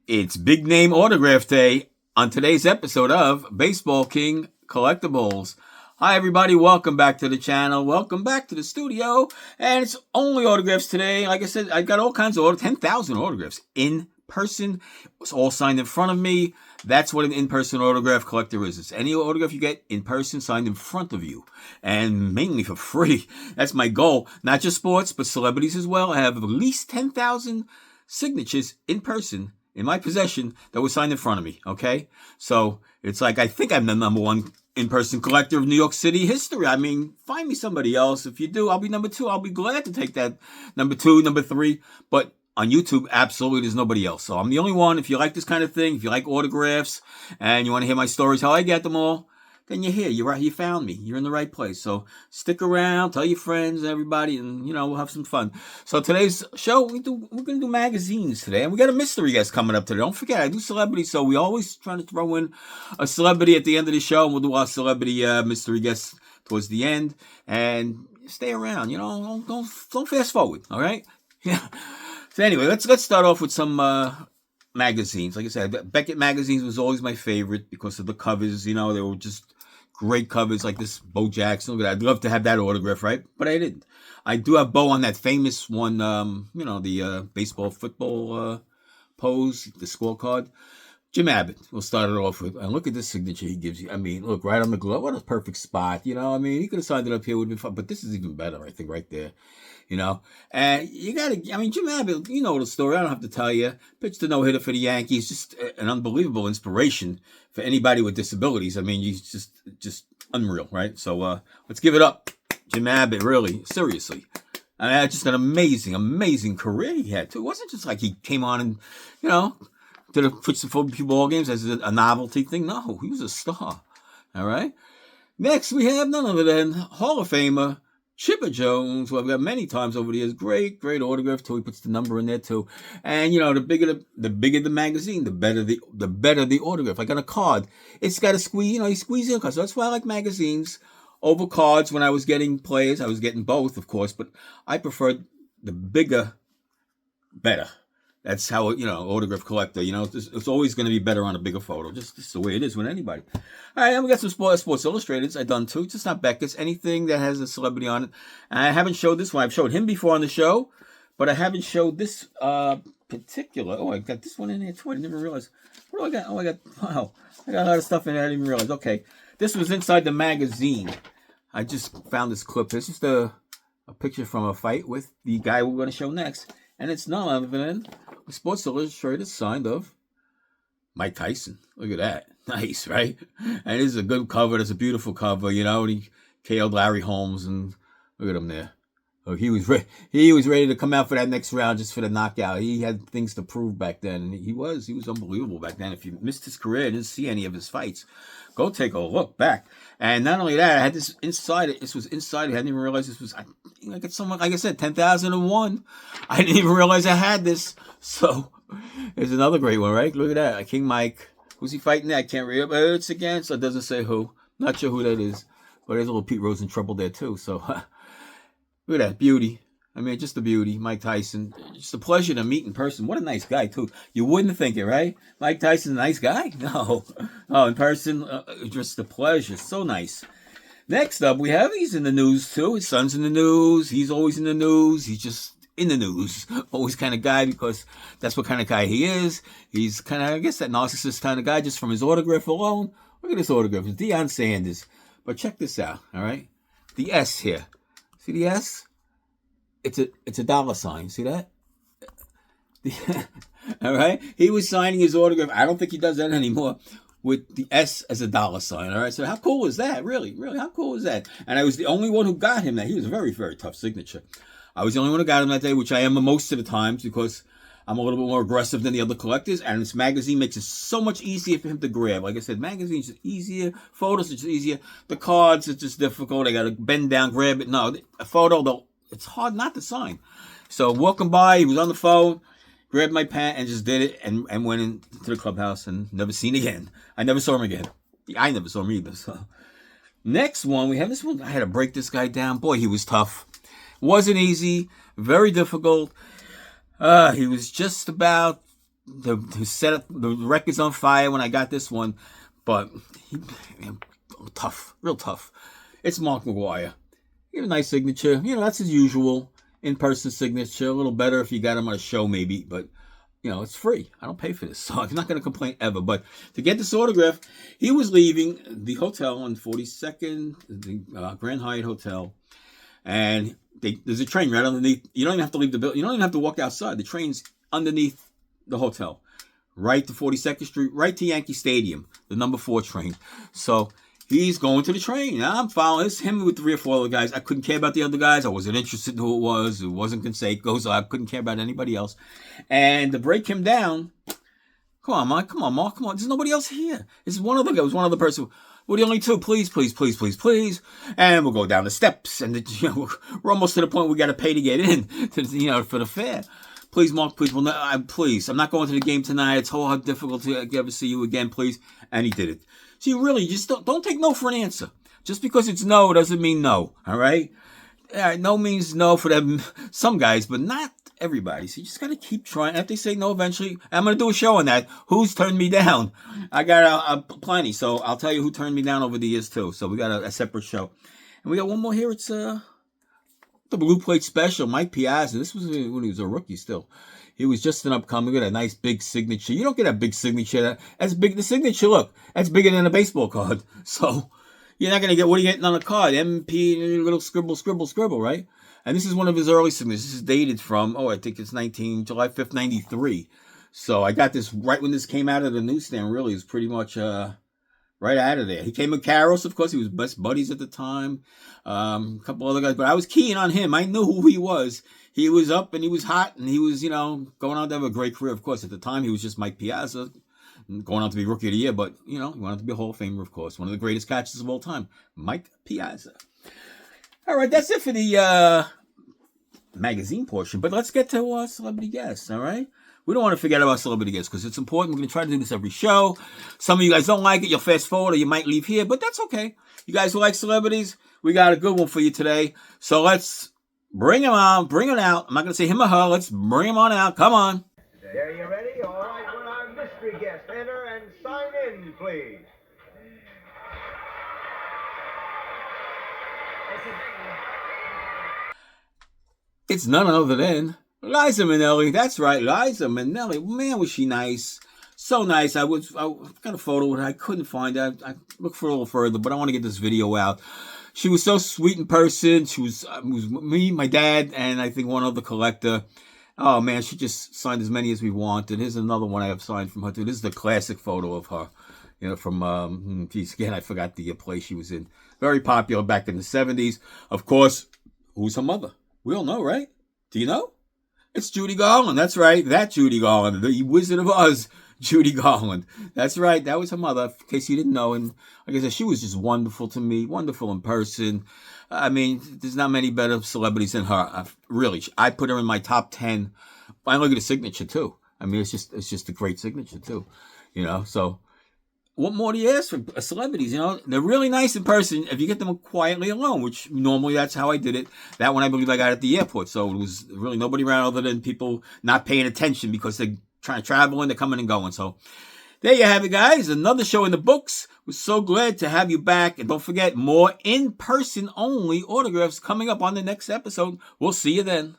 It's Big Name Autograph Day on today's episode of Baseball King Collectibles. Hi, everybody. Welcome back to the channel. Welcome back to the studio. And it's only autographs today. Like I said, I got all kinds of 10,000 autographs in person. It's all signed in front of me. That's what an in-person autograph collector is. It's any autograph you get in person signed in front of you. And mainly for free. That's my goal. Not just sports, but celebrities as well. I have at least 10,000 signatures in person in my possession that was signed in front of me, okay? So it's like, I think I'm the number one in-person collector of New York City history. I mean, find me somebody else. If you do, I'll be number two. I'll be glad to take that number two, number three. But on YouTube, absolutely, there's nobody else. So I'm the only one. If you like this kind of thing, if you like autographs, and you want to hear my stories, how I get them all, then you're here. You're right. You found me. You're in the right place. So stick around, tell your friends, everybody, and we'll have some fun. So today's show, we're gonna do magazines today, and we got a mystery guest coming up today. Don't forget, I do celebrities, so we always try to throw in a celebrity at the end of the show, and we'll do our celebrity mystery guest towards the end. And stay around. Don't fast forward. All right. Yeah. So anyway, let's start off with some magazines. Like I said, Beckett magazines was always my favorite because of the covers. They were just great covers, like this Bo Jackson. I'd love to have that autograph, right? But I didn't. I do have Bo on that famous one, the baseball, football pose, the scorecard. Jim Abbott, we'll start it off with. And look at this signature he gives you. I mean, look, right on the glove. What a perfect spot. He could have signed it up here, would have been fun. But this is even better, I think, right there. And you got to, Jim Abbott, you know the story. I don't have to tell you. Pitched a no-hitter for the Yankees. Just an unbelievable inspiration for anybody with disabilities. I mean, he's just unreal, right? So let's give it up. Jim Abbott, really, seriously. Just an amazing career he had, too. It wasn't just like he came on and, did a pitch for ball games as a novelty thing. No, he was a star. All right. Next, we have none other than Hall of Famer Chipper Jones, who I've got many times over the years. Great autograph too. He puts the number in there too. And the bigger the magazine, the better the autograph. Like on a card, it's got to squeeze. You squeeze in cards. So that's why I like magazines over cards. When I was getting players, I was getting both, of course, but I preferred the bigger, better. That's how, autograph collector, it's always going to be better on a bigger photo. Just the way it is with anybody. All right, and we got some Sports Illustrateds I've done too. Just not Beckett's. Anything that has a celebrity on it. And I haven't showed this one. I've showed him before on the show, but I haven't showed this particular. Oh, I got this one in there too. I didn't even realize. What do I got? Oh, wow. I got a lot of stuff in there I didn't even realize. Okay. This was inside the magazine. I just found this clip. It's just a picture from a fight with the guy we're going to show next. And it's none other than Sports Illustrated signed of Mike Tyson. Look at that. Nice, right? And this is a good cover. It's a beautiful cover, and he KO'd Larry Holmes, and look at him there. Look, he was ready to come out for that next round just for the knockout. He had things to prove back then. He was unbelievable back then. If you missed his career and didn't see any of his fights, go take a look back. And not only that, I had this inside it. This was inside it. I didn't even realize this was, I got someone, like I said, 10,001. I didn't even realize I had this. So there's another great one, right? Look at that. King Mike. Who's he fighting there? I can't read it, but it's against. So it doesn't say who. Not sure who that is. But there's a little Pete Rose in trouble there too. So look at that. Beauty. Just a beauty. Mike Tyson. Just a pleasure to meet in person. What a nice guy, too. You wouldn't think it, right? Mike Tyson's a nice guy? No. Oh, in person, just a pleasure. So nice. Next up, he's in the news, too. His son's in the news. He's always in the news. He's just in the news. Always kind of guy because that's what kind of guy he is. He's kind of, I guess, that narcissist kind of guy just from his autograph alone. Look at this autograph. It's Deion Sanders. But check this out, all right? The S here. See the S? It's a dollar sign. See that? All right. He was signing his autograph. I don't think he does that anymore with the S as a dollar sign. All right. So how cool is that? Really? How cool is that? And I was the only one who got him that. He was a very, very tough signature. I was the only one who got him that day, which I am most of the times because I'm a little bit more aggressive than the other collectors. And this magazine makes it so much easier for him to grab. Like I said, magazines are easier. Photos are just easier. The cards are just difficult. I got to bend down, grab it. No, a photo, though. It's hard not to sign. So walking by, he was on the phone, grabbed my pen and just did it and went into the clubhouse and never seen again. I never saw him again. I never saw him either. So next one, we have this one. I had to break this guy down. Boy, he was tough. Wasn't easy. Very difficult. He was just about the record's on fire when I got this one, but tough, real tough. It's Mark Mcgwire. He had a nice signature. That's his usual in-person signature. A little better if you got him on a show maybe, but it's free. I don't pay for this, so I'm not going to complain ever. But to get this autograph, he was leaving the hotel on 42nd, the Grand Hyatt Hotel, and there's a train right underneath. You don't even have to leave the building. You don't even have to walk outside. The train's underneath the hotel, right to 42nd Street, right to Yankee Stadium, the number 4 train. So he's going to the train. I'm following him with 3 or 4 other guys. I couldn't care about the other guys. I wasn't interested in who it was. It wasn't Conseco, so I couldn't care about anybody else. And to break him down, come on, Mark. There's nobody else here. This is one other guy. It was one other person. We're the only 2. Please, please, please, please, please. And we'll go down the steps. And we're almost to the point we got to pay to get in, for the fare. Please, Mark, please. Well, please. I'm not going to the game tonight. It's so difficult to ever see you again, please. And he did it. So you really just don't take no for an answer. Just because it's no doesn't mean no. All right? No means no for them, some guys, but not everybody. So you just got to keep trying. If they say no eventually, I'm going to do a show on that. Who's turned me down? I got plenty. So I'll tell you who turned me down over the years, too. So we got a separate show. And we got one more here. It's the Blue Plate Special, Mike Piazza. This was when he was a rookie still. He was just an upcoming with a nice big signature. You don't get a big signature. That's big. The signature, look, that's bigger than a baseball card. So you're not going to get, what are you getting on a card? MP, little scribble, right? And this is one of his early signatures. This is dated from, I think it's July 5th, 93. So I got this right when this came out of the newsstand, really. It was pretty much right out of there. He came with Karros, of course. He was best buddies at the time. A couple other guys. But I was keen on him. I knew who he was. He was up and he was hot. And he was, going on to have a great career. Of course, at the time, he was just Mike Piazza, going on to be Rookie of the Year. But, he wanted to be a Hall of Famer, of course. One of the greatest catchers of all time. Mike Piazza. All right, that's it for the magazine portion. But let's get to our celebrity guests, all right? We don't want to forget about celebrity guests because it's important. We're going to try to do this every show. Some of you guys don't like it. You'll fast forward or you might leave here, but that's okay. You guys who like celebrities, we got a good one for you today. So let's bring him on, bring it out. I'm not going to say him or her. Let's bring him on out. Come on. Are you ready? All right, when our mystery guest enter and sign in, please. It's none other than Liza Minnelli. That's right, Liza Minnelli. Man, was she nice. So nice. I got a photo with her. I couldn't find it. I looked for a little further, but I want to get this video out. She was so sweet in person. She was me, my dad, and I think one other collector. Oh, man, she just signed as many as we wanted. Here's another one I have signed from her, too. This is the classic photo of her, from, again, I forgot the place she was in. Very popular back in the 70s. Of course, who's her mother? We all know, right? Do you know? It's Judy Garland. That's right. That Judy Garland. The Wizard of Oz, Judy Garland. That's right. That was her mother, in case you didn't know. And like I said, she was just wonderful to me. Wonderful in person. I mean, there's not many better celebrities than her. Really, I put her in my top 10. I look at the signature, too. I mean, it's just a great signature, too. So what more do you ask for celebrities? They're really nice in person if you get them quietly alone, which normally that's how I did it. That one I believe I got at the airport. So it was really nobody around other than people not paying attention because they're trying to travel and they're coming and going. So there you have it, guys. Another show in the books. We're so glad to have you back. And don't forget, more in-person only autographs coming up on the next episode. We'll see you then.